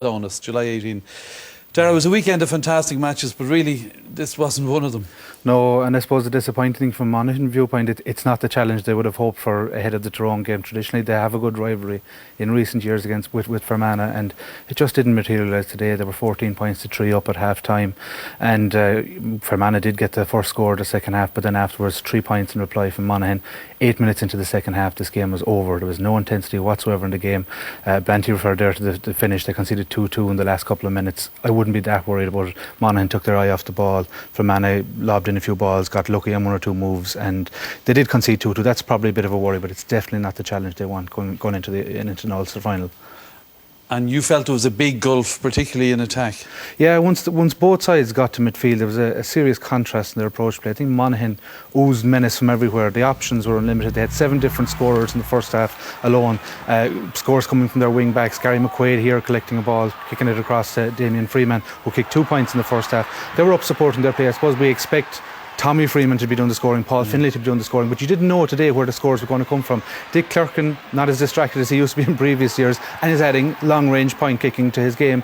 Honest, July 18. Dara, it was a weekend of fantastic matches, but really, this wasn't one of them. No, and I suppose the disappointing thing from Monaghan viewpoint, it's not the challenge they would have hoped for ahead of the Tyrone game. Traditionally, they have a good rivalry in recent years with Fermanagh, and it just didn't materialise today. There were 14 points to 3 up at half time, and Fermanagh did get the first score of the second half, but then afterwards 3 points in reply from Monaghan. 8 minutes into the second half, this game was over. There was no intensity whatsoever in the game. Blanty referred there to the finish. They conceded 2-2 in the last couple of minutes. I wouldn't be that worried about it. Monaghan took their eye off the ball. Fermanagh lobbed in a few balls, got lucky on 1 or 2 moves, and they did concede 2-2. That's probably a bit of a worry, but it's definitely not the challenge they want going into an Ulster final. And you felt there was a big gulf, particularly in attack. Yeah, once both sides got to midfield, there was a serious contrast in their approach play. I think Monaghan oozed menace from everywhere. The options were unlimited. They had 7 different scorers in the first half alone. Scores coming from their wing backs. Gary McQuaid here collecting a ball, kicking it across to Damien Freeman, who kicked 2 points in the first half. They were up supporting their play. I suppose we expect Tommy Freeman to be doing the scoring, Paul Finlay to be doing the scoring, but you didn't know today where the scores were going to come from. Dick Clerkin, not as distracted as he used to be in previous years, and is adding long-range point kicking to his game.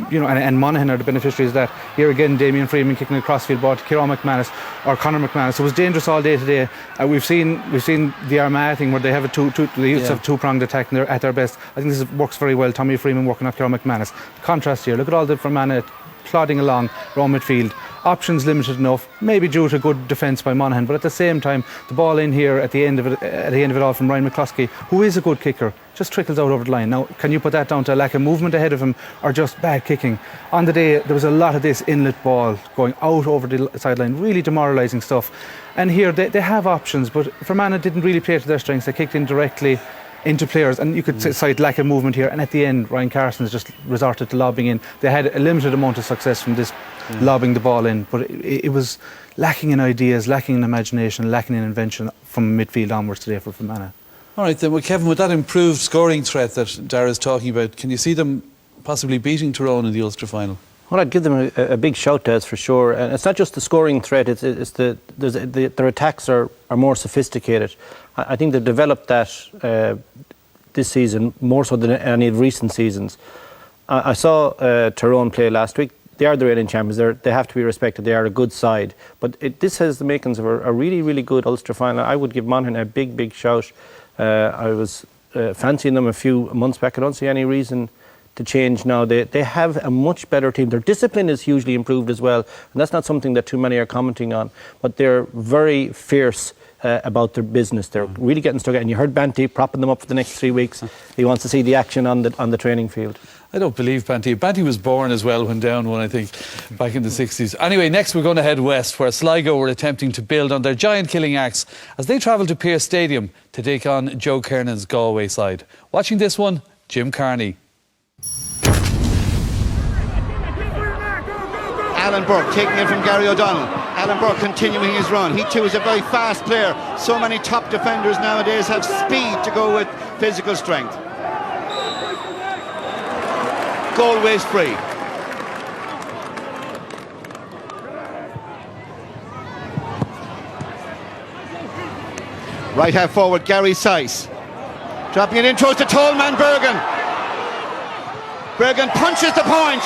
You know, and Monaghan are the beneficiaries of that. Here again, Damien Freeman kicking a crossfield ball to Kieran McManus or Conor McManus. It was dangerous all day today. We've seen the Armagh thing where they have they used to have two-pronged attack and they're at their best. I think this works very well. Tommy Freeman working off Kieran McManus. Contrast here. Look at all the Fermanagh plodding along around midfield. Options limited enough, maybe due to good defence by Monaghan, but at the same time, the ball in here at the end of it all from Ryan McCluskey, who is a good kicker, just trickles out over the line. Now, can you put that down to a lack of movement ahead of him or just bad kicking? On the day, there was a lot of this inlet ball going out over the sideline, really demoralising stuff. And here, they have options, but Fermanagh didn't really play to their strengths. They kicked in directly into players, and you could cite lack of movement here, and at the end Ryan Carson's just resorted to lobbing in. They had a limited amount of success from this lobbing the ball in, but it was lacking in ideas, lacking in imagination, lacking in invention from midfield onwards today for Fermanagh. Alright then, well, Kevin, with that improved scoring threat that Dara's talking about, can you see them possibly beating Tyrone in the Ulster final? Well, I'd give them a big shout, Des, for sure. And it's not just the scoring threat, it's their attacks are more sophisticated. I think they've developed that this season more so than any of recent seasons. I saw Tyrone play last week. They are the reigning champions. They have to be respected. They are a good side. But this has the makings of a really, really good Ulster final. I would give Monaghan a big, big shout. I was fancying them a few months back. I don't see any reason to change now. They have a much better team. Their discipline is hugely improved as well, and that's not something that too many are commenting on, but they're very fierce about their business. They're really getting stuck, and you heard Banty propping them up for the next 3 weeks. He wants to see the action on the training field. I don't believe Banty. Banty was born as well when down one, I think, back in the 60s. Anyway, next we're going to head west, where Sligo were attempting to build on their giant killing axe as they travel to Pearse Stadium to take on Joe Kernan's Galway side. Watching this one, Jim Carney. Alan Burke taking it from Gary O'Donnell. Alan Burke continuing his run. He too is a very fast player. So many top defenders nowadays have speed to go with physical strength. Galway's free. Right half forward, Gary Sice. Dropping it in towards the tall man, Bergen. Bergen punches the point.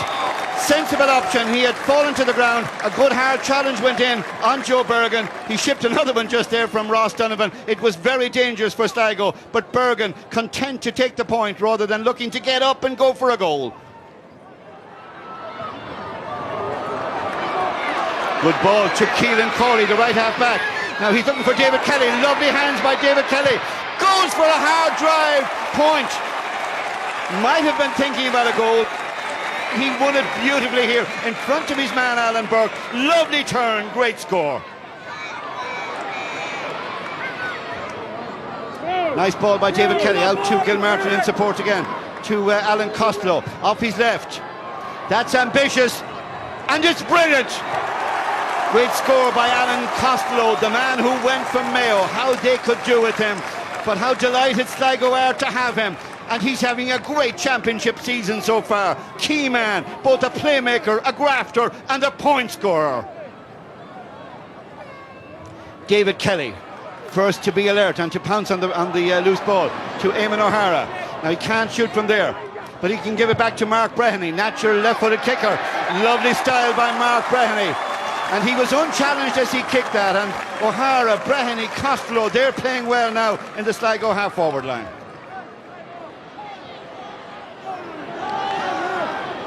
Sensible option. He had fallen to the ground. A good hard challenge went in on Joe Bergen. He shipped another one just there from Ross Donovan. It was very dangerous for Sligo, but Bergen content to take the point rather than looking to get up and go for a goal. Good ball to Keelan Corley, the right half back. Now he's looking for David Kelly. Lovely hands by David Kelly. Goes for a hard drive. Point. Might have been thinking about a goal. He won it beautifully here in front of his man Alan Burke. Lovely turn, great score. Nice ball by David Kelly, out to Gilmartin in support again, to Alan Costello, off his left. That's ambitious, and it's brilliant. Great score by Alan Costello, the man who went from Mayo. How they could do with him, but how delighted Sligo are to have him. And he's having a great championship season so far. Key man, both a playmaker, a grafter and a point scorer. David Kelly, first to be alert and to pounce on the loose ball, to Eamon O'Hara. Now he can't shoot from there. but he can give it back to Mark Breheny. Natural left-footed kicker. Lovely style by Mark Breheny. And he was unchallenged as he kicked that. And O'Hara, Breheny, Costello, they're playing well now in the Sligo half-forward line.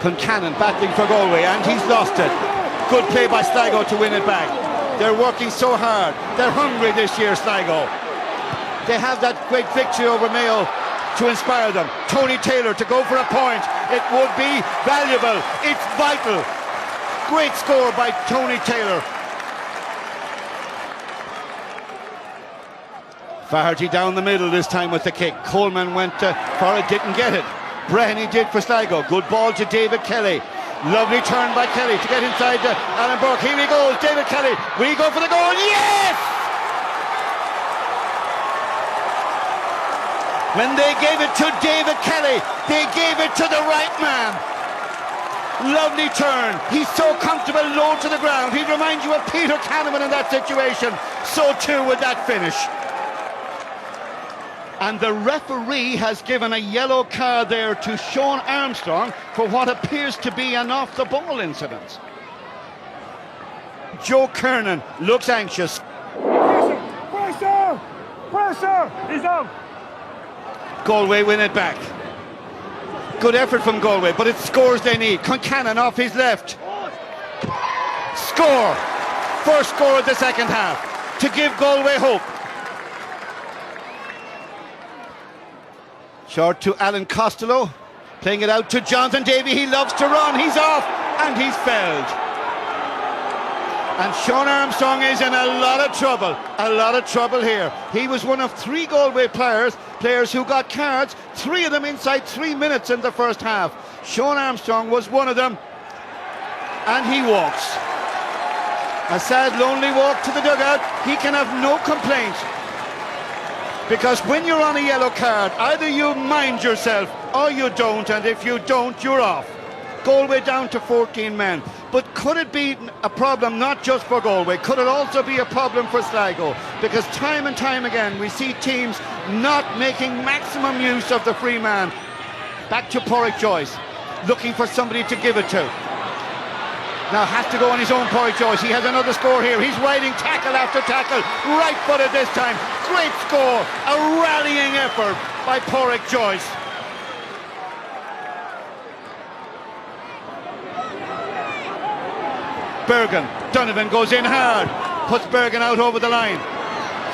Concannon battling for Galway, and he's lost it. Good play by Sligo to win it back. They're working so hard. They're hungry this year, Sligo. They have that great victory over Mayo to inspire them. Tony Taylor to go for a point. It would be valuable. It's vital. Great score by Tony Taylor. Faherty down the middle this time with the kick. Coleman went for it, didn't get it. Breheny did for Sligo. Good ball to David Kelly. Lovely turn by Kelly to get inside Alan Burke. Here he goes, David Kelly. Will he go for the goal? Yes! When they gave it to David Kelly, they gave it to the right man. Lovely turn. He's so comfortable low to the ground. He reminds you of Peter Canavan in that situation. So too with that finish. And the referee has given a yellow card there to Sean Armstrong for what appears to be an off-the-ball incident. Joe Kernan looks anxious. Pressure! Pressure! He's out! Galway win it back. Good effort from Galway, but it's scores they need. Concannon off his left. Score! First score of the second half to give Galway hope. Short to Alan Costello, playing it out to Jonathan Davey. He loves to run. He's off and he's felled. And Sean Armstrong is in a lot of trouble here. He was one of 3 Galway players who got cards, 3 of them inside 3 minutes in the first half. Sean Armstrong was one of them, and he walks. A sad, lonely walk to the dugout. He can have no complaint, because when you're on a yellow card, either you mind yourself or you don't, and if you don't, you're off. Galway down to 14 men. But could it be a problem not just for Galway? Could it also be a problem for Sligo? Because time and time again we see teams not making maximum use of the free man. Back to Porrick Joyce, looking for somebody to give it to. Now has to go on his own, Porrick Joyce. He has another score here. He's riding tackle after tackle. Right footed this time. Great score. A rallying effort by Porrick Joyce. Bergen, Donovan goes in hard, puts Bergen out over the line.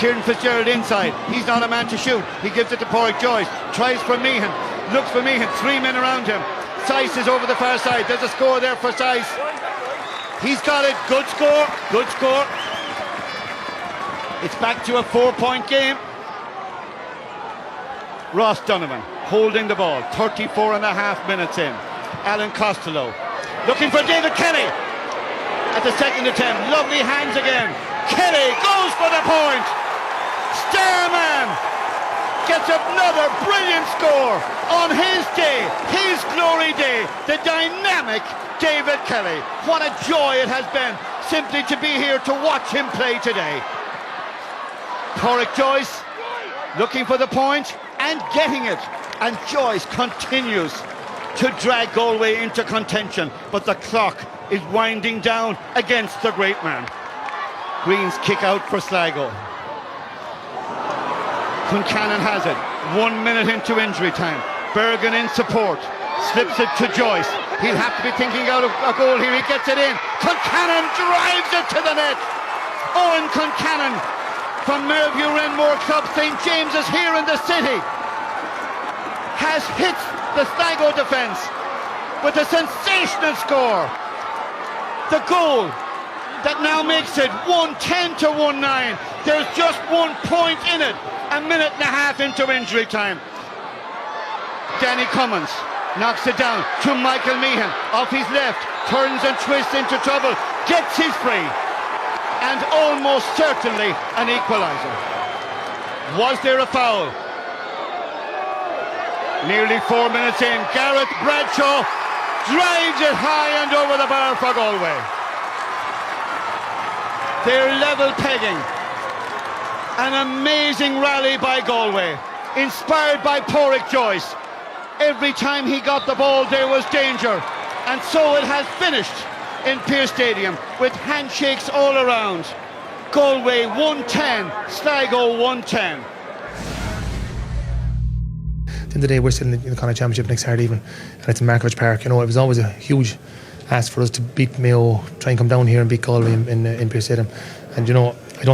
Kieran Fitzgerald inside, he's not a man to shoot. He gives it to Porrick Joyce, tries for Meehan, looks for Meehan, 3 men around him. Sice is over the far side. There's a score there for Sice. He's got it. Good score, good score. It's back to a 4-point game. Ross Donovan holding the ball, 34 and a half minutes in. Alan Costello looking for David Kelly at the second attempt. Lovely hands again. Kelly goes for the point. Starman gets another brilliant score on his day, his glory day. The dynamic David Kelly. What a joy it has been simply to be here to watch him play today. Porrick Joyce looking for the point and getting it. And Joyce continues to drag Galway into contention, but the clock is winding down against the great man. Green's kick out for Sligo. Concannon has it. 1 minute into injury time. Bergen in support. Slips it to Joyce. He'll have to be thinking out of a goal here. He gets it in. Concannon drives it to the net. Owen Concannon from Merview Renmore Club St. James's here in the city has hit the Sligo defence with a sensational score. The goal that now makes it 1-10 to 1-9. There's just 1 point in it. A minute and a half into injury time. Danny Cummins knocks it down to Michael Meehan. Off his left, turns and twists into trouble. Gets his free. And almost certainly an equaliser. Was there a foul? Nearly 4 minutes in. Gareth Bradshaw drives it high and over the bar for Galway. They're level pegging. An amazing rally by Galway, inspired by Porrick Joyce. Every time he got the ball, there was danger. And so it has finished in Pearse Stadium with handshakes all around. Galway 110, Sligo 110. At the end of the day, we're still in the Connacht Championship next Saturday evening, and it's in Markovich Park. You know, it was always a huge ask for us to beat Mayo, try and come down here and beat Galway in Pearse Stadium. And you know,